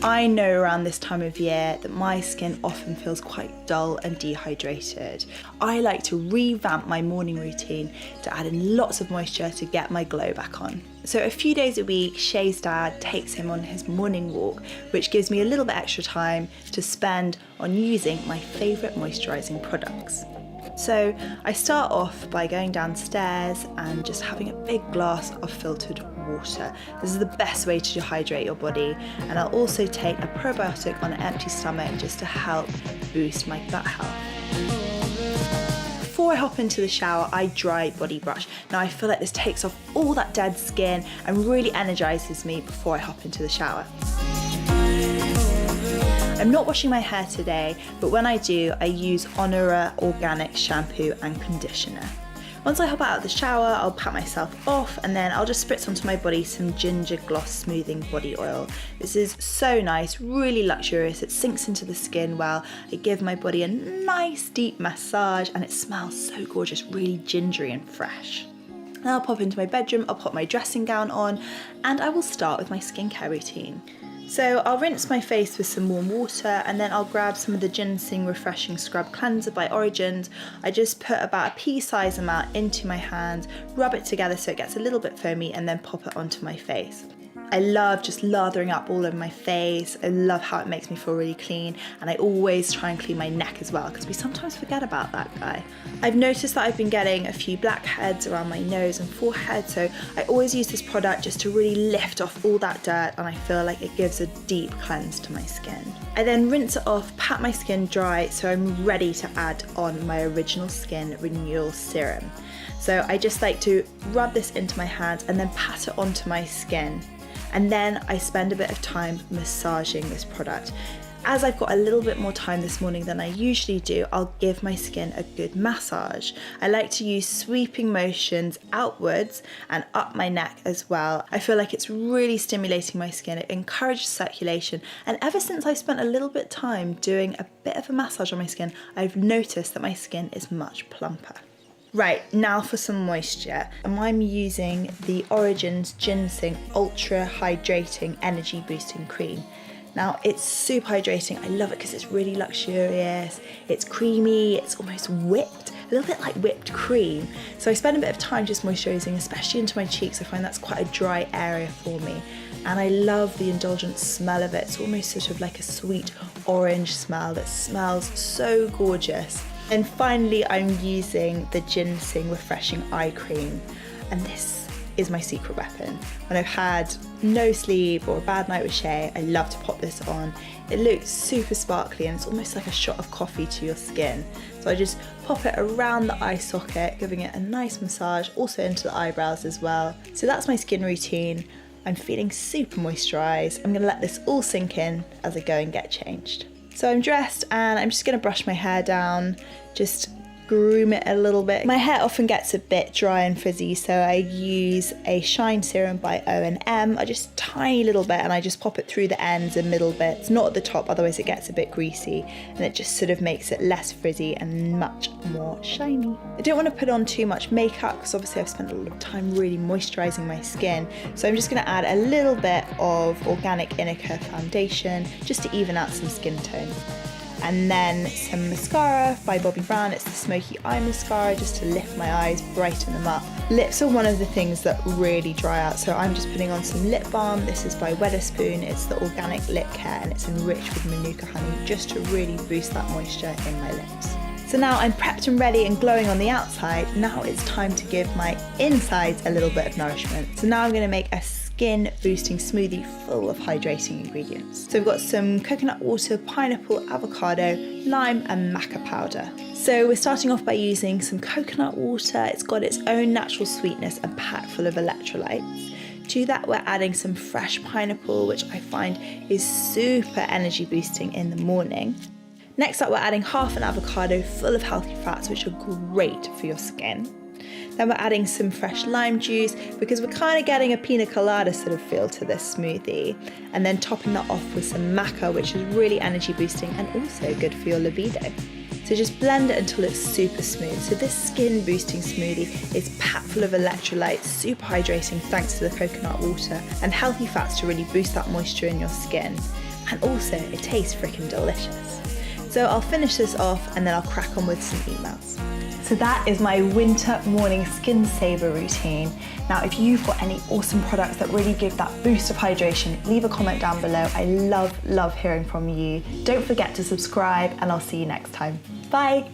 I know around this time of year that my skin often feels quite dull and dehydrated. I like to revamp my morning routine to add in lots of moisture to get my glow back on. So a few days a week, Shay's dad takes him on his morning walk, which gives me a little bit extra time to spend on using my favourite moisturising products. So I start off by going downstairs and just having a big glass of filtered water. This is the best way to hydrate your body, and I'll also take a probiotic on an empty stomach just to help boost my gut health. Before I hop into the shower, I dry body brush. Now I feel like this takes off all that dead skin and really energises me before I hop into the shower. I'm not washing my hair today, but when I do, I use Honora Organic shampoo and conditioner. Once I hop out of the shower, I'll pat myself off and then I'll just spritz onto my body some Ginger Gloss Smoothing Body Oil. This is so nice, really luxurious. It sinks into the skin well. I give my body a nice deep massage and it smells so gorgeous, really gingery and fresh. Then I'll pop into my bedroom, I'll put my dressing gown on, and I will start with my skincare routine. So I'll rinse my face with some warm water and then I'll grab some of the GinZing Refreshing Scrub Cleanser by Origins. I just put about a pea-sized amount into my hands, rub it together so it gets a little bit foamy, and then pop it onto my face. I love just lathering up all over my face. I love how it makes me feel really clean, and I always try and clean my neck as well because we sometimes forget about that guy. I've noticed that I've been getting a few blackheads around my nose and forehead, so I always use this product just to really lift off all that dirt, and I feel like it gives a deep cleanse to my skin. I then rinse it off, pat my skin dry so I'm ready to add on my Original Skin Renewal Serum. So I just like to rub this into my hands and then pat it onto my skin. And then I spend a bit of time massaging this product. As I've got a little bit more time this morning than I usually do, I'll give my skin a good massage. I like to use sweeping motions outwards and up my neck as well. I feel like it's really stimulating my skin, it encourages circulation, and ever since I spent a little bit of time doing a bit of a massage on my skin, I've noticed that my skin is much plumper. Right, now for some moisture. And I'm using the Origins GinZing Ultra Hydrating Energy Boosting Cream. Now it's super hydrating. I love it because it's really luxurious, it's creamy, it's almost whipped, a little bit like whipped cream. So I spend a bit of time just moisturising, especially into my cheeks. I find that's quite a dry area for me. And I love the indulgent smell of it. It's almost sort of like a sweet orange smell that smells so gorgeous. And finally, I'm using the GinZing Refreshing Eye Cream, and this is my secret weapon. When I've had no sleep or a bad night with Shay, I love to pop this on. It looks super sparkly and it's almost like a shot of coffee to your skin. So I just pop it around the eye socket, giving it a nice massage, also into the eyebrows as well. So that's my skin routine. I'm feeling super moisturised. I'm gonna let this all sink in as I go and get changed. So I'm dressed and I'm just gonna brush my hair down, just groom it a little bit. My hair often gets a bit dry and frizzy, so I use a shine serum by O&M, just a tiny little bit, and I just pop it through the ends and middle bits, not at the top, otherwise it gets a bit greasy, and it just sort of makes it less frizzy and much more shiny. I don't want to put on too much makeup because obviously I've spent a lot of time really moisturising my skin, so I'm just going to add a little bit of Organic Inica foundation just to even out some skin tone. And then some mascara by Bobbi Brown. It's the Smoky Eye Mascara just to lift my eyes, brighten them up. Lips are one of the things that really dry out, so I'm just putting on some lip balm. This is by Wetherspoon. It's the Organic Lip Care and it's enriched with Manuka honey just to really boost that moisture in my lips. So now I'm prepped and ready and glowing on the outside. Now it's time to give my insides a little bit of nourishment. So now I'm going to make a skin boosting smoothie full of hydrating ingredients. So we've got some coconut water, pineapple, avocado, lime and maca powder. So we're starting off by using some coconut water. It's got its own natural sweetness and packed full of electrolytes. To that we're adding some fresh pineapple, which I find is super energy boosting in the morning. Next up we're adding half an avocado full of healthy fats which are great for your skin. Then we're adding some fresh lime juice because we're kind of getting a pina colada sort of feel to this smoothie. And then topping that off with some maca, which is really energy boosting and also good for your libido. So just blend it until it's super smooth. So this skin boosting smoothie is packed full of electrolytes, super hydrating thanks to the coconut water, and healthy fats to really boost that moisture in your skin. And also, it tastes freaking delicious. So I'll finish this off and then I'll crack on with some emails. So that is my winter morning skin saver routine. Now, if you've got any awesome products that really give that boost of hydration, leave a comment down below. I love hearing from you. Don't forget to subscribe and I'll see you next time. Bye.